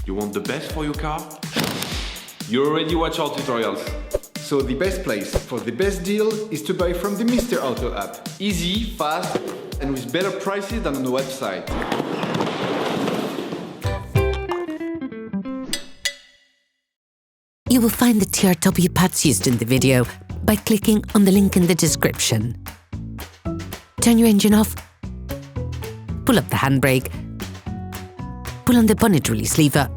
You want the best for your car? You already watch our tutorials. So the best place for the best deal is to buy from the Mr. Auto app. Easy, fast, and with better prices than on the website. You will find the TRW pads used in the video by clicking on the link in the description. Turn your engine off, pull up the handbrake, pull on the bonnet release lever,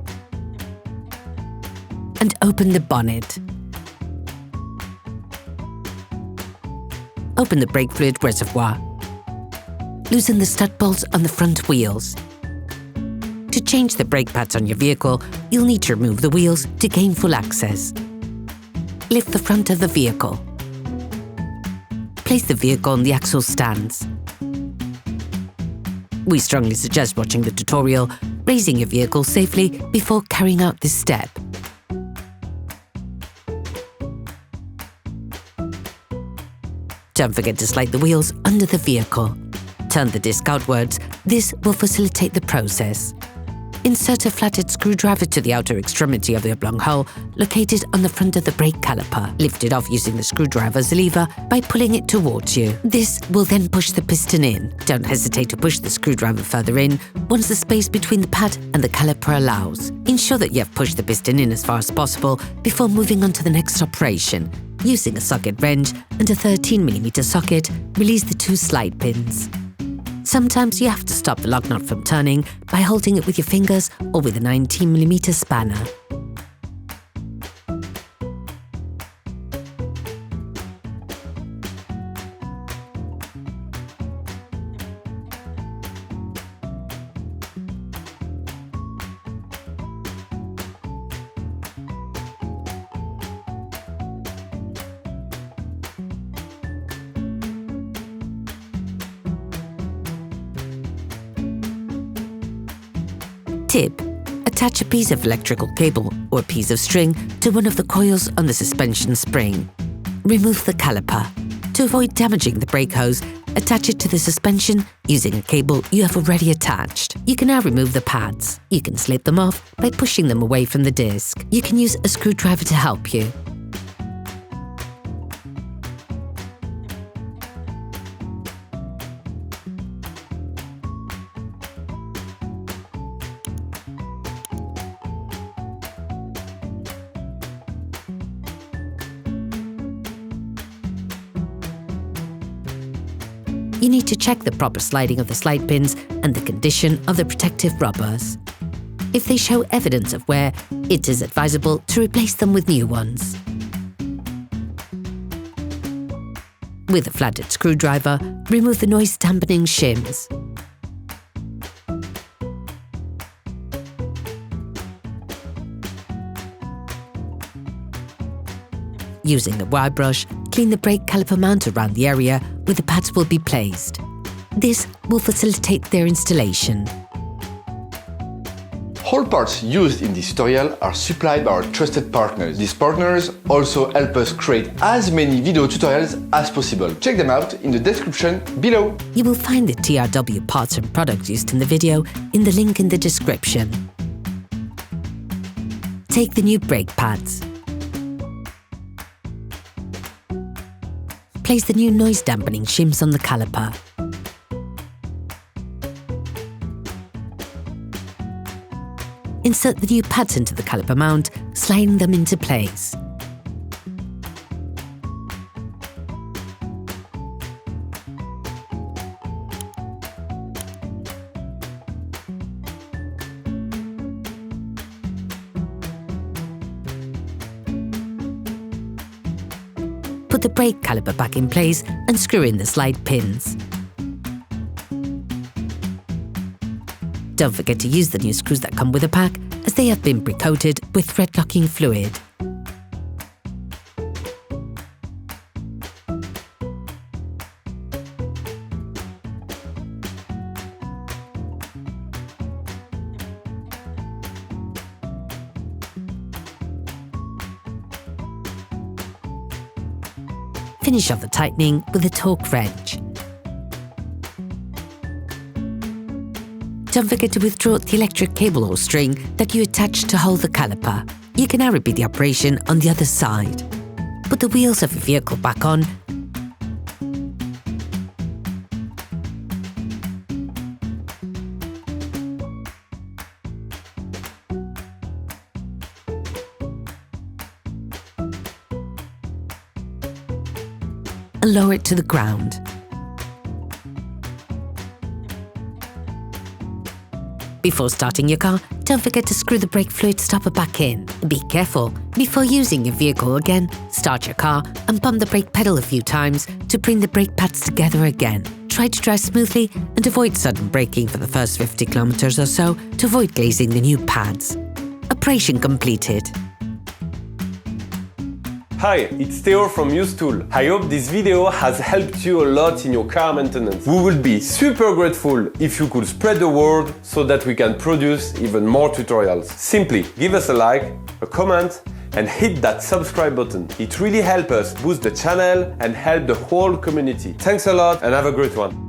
and open the bonnet. Open the brake fluid reservoir. Loosen the stud bolts on the front wheels. To change the brake pads on your vehicle, you'll need to remove the wheels to gain full access. Lift the front of the vehicle. Place the vehicle on the axle stands. We strongly suggest watching the tutorial, raising your vehicle safely before carrying out this step. Don't forget to slide the wheels under the vehicle. Turn the disc outwards. This will facilitate the process. Insert a flathead screwdriver to the outer extremity of the oblong hole located on the front of the brake caliper. Lift it off using the screwdriver's lever by pulling it towards you. This will then push the piston in. Don't hesitate to push the screwdriver further in once the space between the pad and the caliper allows. Ensure that you have pushed the piston in as far as possible before moving on to the next operation. Using a socket wrench and a 13mm socket, release the two slide pins. Sometimes you have to stop the lock nut from turning by holding it with your fingers or with a 19mm spanner. Tip: attach a piece of electrical cable or a piece of string to one of the coils on the suspension spring. Remove the caliper. To avoid damaging the brake hose, attach it to the suspension using a cable you have already attached. You can now remove the pads. You can slip them off by pushing them away from the disc. You can use a screwdriver to help you. You need to check the proper sliding of the slide pins and the condition of the protective rubbers. If they show evidence of wear, it is advisable to replace them with new ones. With a flathead screwdriver, remove the noise dampening shims. Using the wire brush, clean the brake caliper mount around the area where the pads will be placed. This will facilitate their installation. All parts used in this tutorial are supplied by our trusted partners. These partners also help us create as many video tutorials as possible. Check them out in the description below. You will find the TRW parts and products used in the video in the link in the description. Take the new brake pads. Place the new noise dampening shims on the caliper. Insert the new pads into the caliper mount, sliding them into place. Put the brake caliper back in place and screw in the slide pins. Don't forget to use the new screws that come with the pack, as they have been pre-coated with thread locking fluid. Finish off the tightening with a torque wrench. don't forget to withdraw the electric cable or string that you attached to hold the caliper. You can now repeat the operation on the other side. Put the wheels of your vehicle back on and lower it to the ground. Before starting your car, don't forget to screw the brake fluid stopper back in. Be careful. Before using your vehicle again, start your car and pump the brake pedal a few times to bring the brake pads together again. Try to drive smoothly and avoid sudden braking for the first 50 kilometers or so to avoid glazing the new pads. Operation completed. Hi, it's Theo from UseTool. I hope this video has helped you a lot in your car maintenance. We would be super grateful if you could spread the word so that we can produce even more tutorials. Simply give us a like, a comment, and hit that subscribe button. It really helps us boost the channel and help the whole community. Thanks a lot and have a great one.